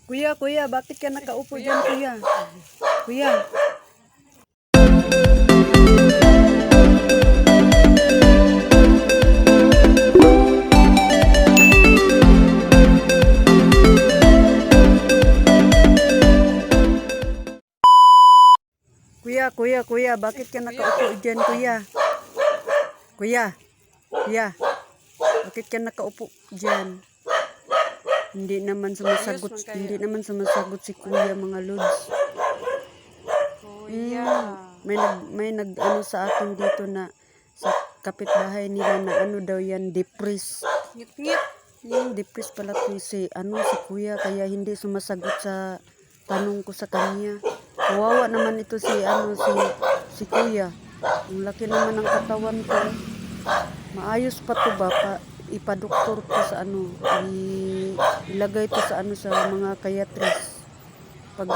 Kuya, bakit ka nakaupo dyan, kuya? Kuya. Kuya, bakit ka nakaupo dyan, kuya? Kuya, bakit ka nakaupo dyan? Hindi naman sumasagot si kuya, mga lods. May nag ano sa akin dito na sa kapitbahay nila na ano daw yan, depressed. Ngit-ngit. Depressed pala to si kuya, kaya hindi sumasagot sa tanong ko sa kanya. Kawawa naman ito si kuya. Ang laki naman ng katawan ko. Maayos pa to ba ipadoktor to sa ilagay to sa sa mga kayatris pag